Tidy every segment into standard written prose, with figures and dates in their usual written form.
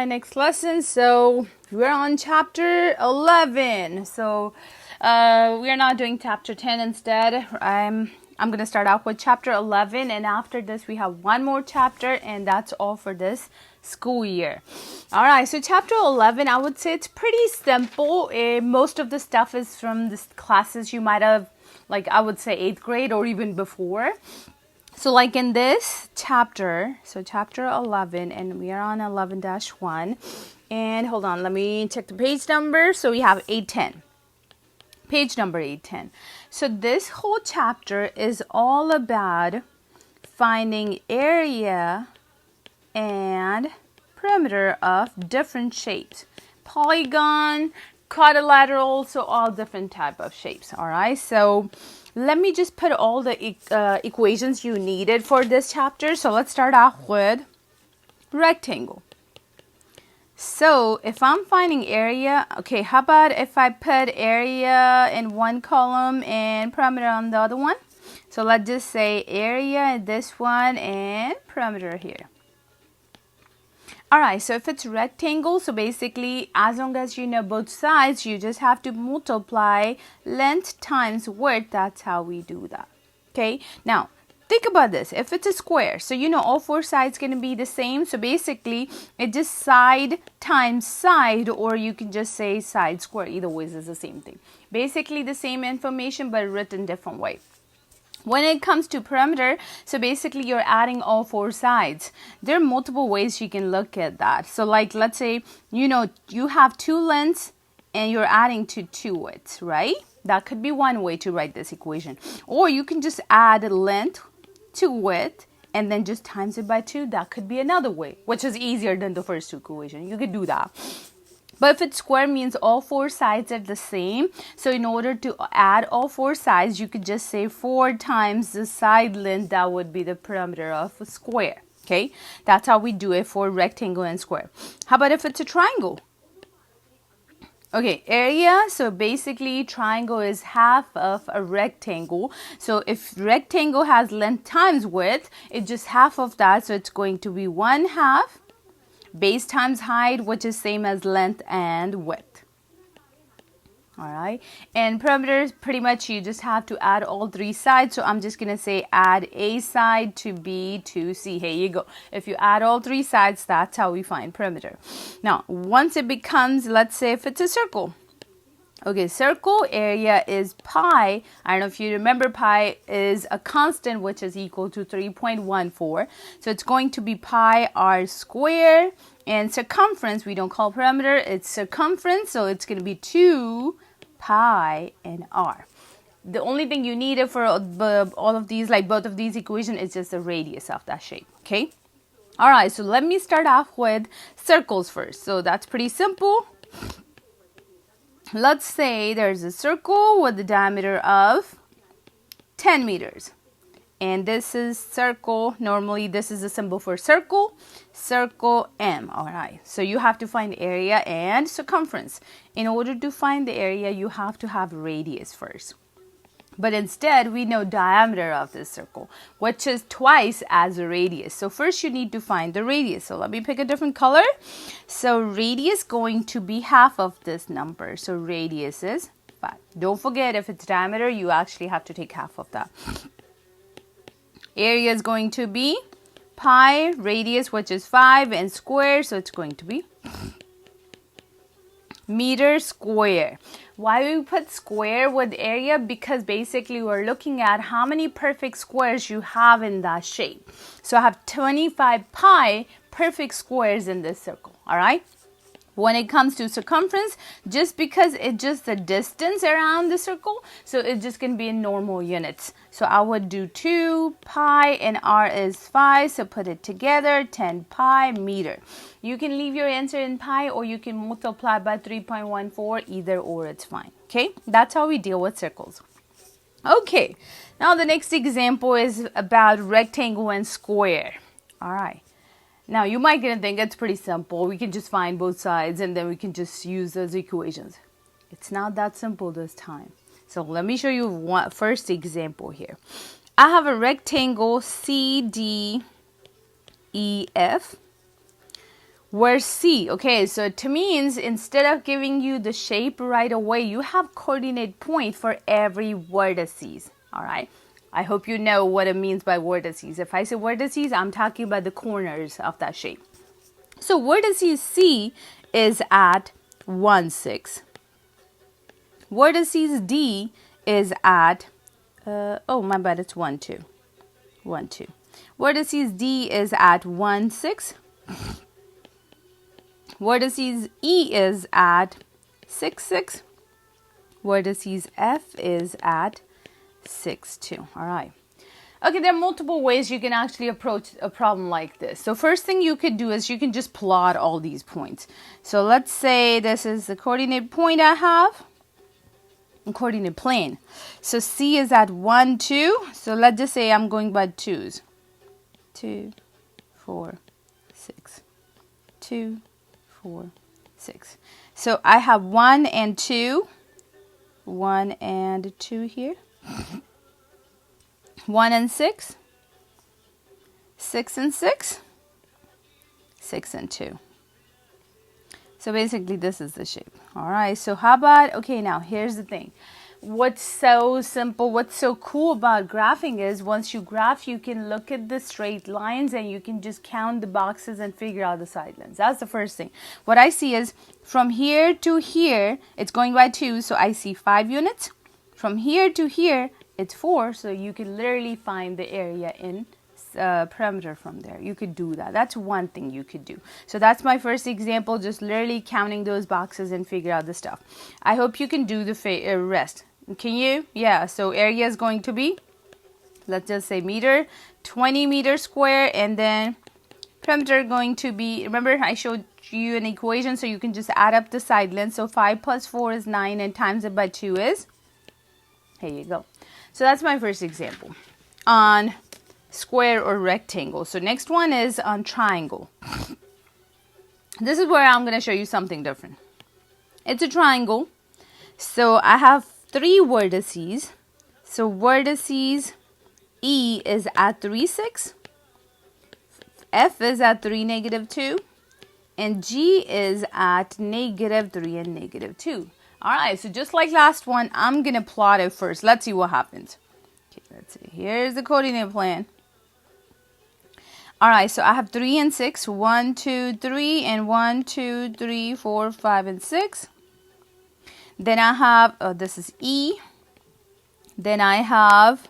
Next lesson. So we're on chapter 11. So we are not doing chapter 10 instead. I'm gonna start off with chapter 11, and after this we have one more chapter, and that's all for this school year. All right, so chapter 11, I would say it's pretty simple. Most of the stuff is from the classes you might have, like I would say 8th grade or even before. So like in this chapter, so chapter 11, and we are on 11-1. And hold on, let me check the page number. So we have 810. Page number 810. So this whole chapter is all about finding area and perimeter of different shapes. Polygon, quadrilateral, so all different type of shapes. All right, so let me just put all the equations you needed for this chapter. So let's start off with rectangle. So if I'm finding area, okay, how about if I put area in one column and perimeter on the other one? So let's just say area in this one and perimeter here. Alright, so if it's rectangle, so basically as long as you know both sides, you just have to multiply length times width. That's how we do that. Okay, now think about this. If it's a square, so you know all four sides going to be the same. So basically it's just side times side, or you can just say side square. Either ways is the same thing. Basically the same information but written different way. When it comes to perimeter, so basically you're adding all four sides. There are multiple ways you can look at that. So like let's say, you know, you have two lengths and you're adding to two widths, right? That could be one way to write this equation. Or you can just add length to width and then just times it by 2. That could be another way, which is easier than the first two equations. You could do that. But if it's square, means all four sides are the same. So in order to add all four sides, you could just say 4 times the side length. That would be the perimeter of a square. Okay, that's how we do it for rectangle and square. How about if it's a triangle? Okay, area, so basically triangle is half of a rectangle. So if rectangle has length times width, it's just half of that. So it's going to be 1/2 base times height, which is same as length and width. All right, and perimeter, pretty much you just have to add all three sides. So I'm just gonna say add A side to B to C. Here you go. If you add all three sides, that's how we find perimeter. Now once it becomes, let's say if it's a circle. Okay, circle area is pi. I don't know if you remember, pi is a constant which is equal to 3.14. So it's going to be pi r square. And circumference, we don't call perimeter, it's circumference. So it's going to be 2 pi and r. The only thing you needed for all of these, like both of these equations, is just the radius of that shape. Okay. All right, so let me start off with circles first. So that's pretty simple. Let's say there's a circle with a diameter of 10 meters. And this is circle. Normally, this is a symbol for circle. Circle M. All right. So you have to find area and circumference. In order to find the area, you have to have radius first. But instead, we know diameter of this circle, which is twice as a radius. So first you need to find the radius. So let me pick a different color. So radius going to be half of this number. So radius is 5. Don't forget, if it's diameter, you actually have to take half of that. Area is going to be pi, radius, which is 5, and square. So it's going to be meter square. Why we put square with area? Because basically we're looking at how many perfect squares you have in that shape. So I have 25 pi perfect squares in this circle. All right. When it comes to circumference, just because it's just the distance around the circle, so it's just going to be in normal units. So I would do 2 pi and r is 5, so put it together, 10 pi meter. You can leave your answer in pi, or you can multiply by 3.14, either or, it's fine. Okay, that's how we deal with circles. Okay, now the next example is about rectangle and square. All right. Now, you might gonna think it's pretty simple. We can just find both sides and then we can just use those equations. It's not that simple this time. So let me show you one first example here. I have a rectangle CDEF Where's C? Okay, so it means instead of giving you the shape right away, you have coordinate point for every vertices. All right. I hope you know what it means by vertices. If I say vertices, I'm talking about the corners of that shape. So vertices C is at 1, 6. Vertices D is at, oh my bad, it's 1, 2. 1, 2. Vertices D is at 1, 6. Vertices E is at 6, 6. Vertices F is at 6, 2. All right. Okay, there are multiple ways you can actually approach a problem like this. So first thing you could do is you can just plot all these points. So let's say this is the coordinate point I have. Coordinate plane. So C is at 1, 2. So let's just say I'm going by 2s. 2, 4, 6. 2, 4, 6. So I have 1 and 2. 1 and 2 here. 1 and 6. 6 and 6. 6 and 2. So basically this is the shape. All right, so how about, okay, now here's the thing. What's so simple, what's so cool about graphing is once you graph, you can look at the straight lines and you can just count the boxes and figure out the side lines. That's the first thing. What I see is from here to here, it's going by 2, so I see 5 units. From here to here, it's 4, so you can literally find the area in perimeter from there. You could do that. That's one thing you could do. So that's my first example, just literally counting those boxes and figure out the stuff. I hope you can do the rest. Can you? Yeah, so area is going to be, let's just say meter, 20 meters square, and then perimeter going to be, remember I showed you an equation, so you can just add up the side length. So 5 plus 4 is 9 and times it by 2 is, here you go. So that's my first example on square or rectangle. So next one is on triangle. This is where I'm going to show you something different. It's a triangle. So I have 3 vertices. So vertices E is at 3, 6. F is at 3, negative 2. And G is at negative 3 and negative 2. All right, so just like last one, I'm going to plot it first. Let's see what happens. Okay, let's see. Here's the coordinate plan. All right, so I have 3 and 6. 1, 2, 3, and 1, 2, 3, 4, 5, and 6. Then I have, this is E. Then I have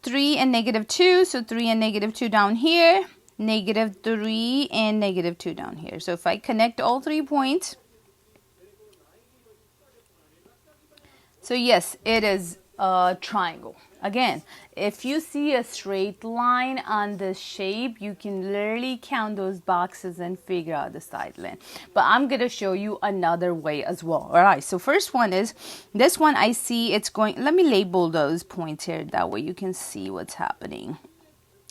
3 and negative 2. So 3 and negative 2 down here. Negative 3 and negative 2 down here. So if I connect all 3 points. So yes, it is a triangle. Again, if you see a straight line on the shape, you can literally count those boxes and figure out the side length. But I'm going to show you another way as well. All right, so first one is, this one I see it's going, let me label those points here. That way you can see what's happening.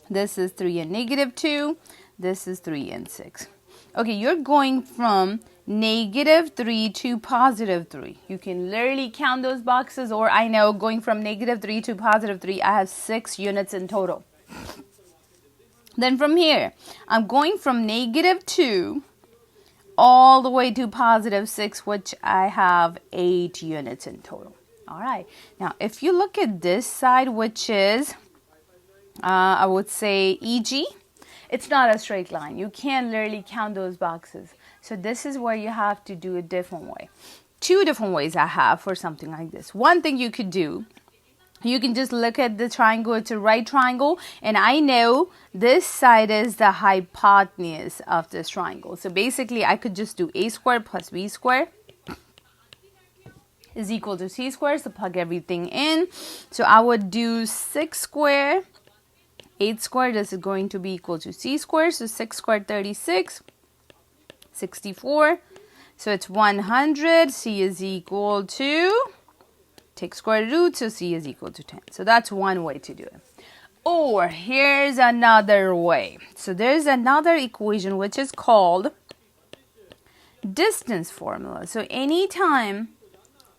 This is 3 and negative 2. This is 3 and 6. Okay, you're going from negative 3 to positive 3. You can literally count those boxes, or I know going from negative 3 to positive 3, I have 6 units in total. Then from here, I'm going from negative 2 all the way to positive 6, which I have 8 units in total. All right. Now, if you look at this side, which is, I would say EG, it's not a straight line. You can't literally count those boxes. So this is where you have to do a different way. 2 different ways I have for something like this. One thing you could do, you can just look at the triangle. It's a right triangle. And I know this side is the hypotenuse of this triangle. So basically, I could just do a squared plus b squared is equal to c squared. So plug everything in. So I would do 6 squared. 8 squared, this is going to be equal to c squared. So 6 squared, 36. 64. So it's 100. C is equal to, take square root, so C is equal to 10. So that's one way to do it. Or here's another way. So there's another equation which is called distance formula. So anytime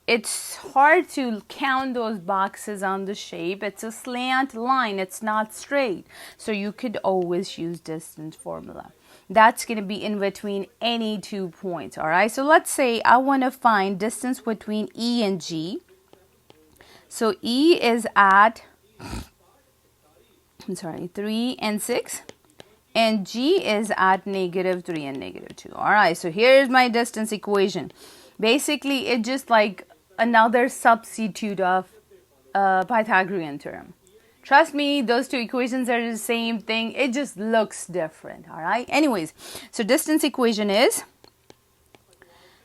it's hard to count those boxes on the shape, it's a slant line, it's not straight. So you could always use distance formula. that's going to be in between any 2 points. All right, so let's say I want to find distance between E and G. So E is at 3 and 6, and G is at -3 and -2. All right, so here's my distance equation. Basically, it's just like another substitute of Pythagorean theorem. Trust me, those two equations are the same thing. It just looks different, all right? Anyways, so distance equation is,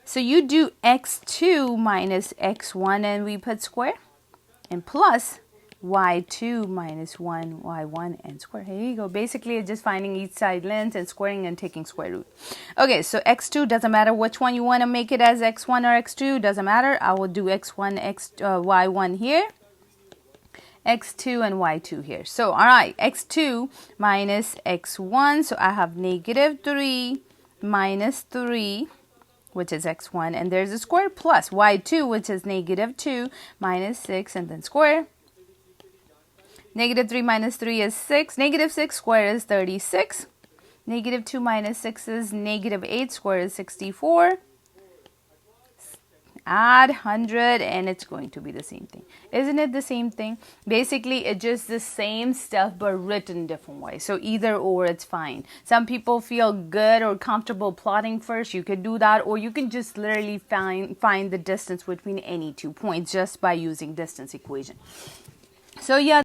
so you do x2 minus x1 and we put square, and plus y2 minus 1 y1 and square. Here you go. Basically, it's just finding each side length and squaring and taking square root. Okay, so x2 doesn't matter which one you want to make it as x1 or x2. Doesn't matter. I will do x1, y1 here. x2 and y2 here. So, all right, x2 minus x1. So, I have -3 minus 3, which is x1. And there's a square plus y2, which is -2 minus 6, and then square. -3 minus 3 is 6. -6 square is 36. -2 minus 6 is -8 square is 64. Add 100 and it's going to be the same thing. Isn't it the same thing? Basically, it's just the same stuff but written different way. So either or, it's fine. Some people feel good or comfortable plotting first. You could do that, or you can just literally find the distance between any 2 points just by using distance equation. So yeah.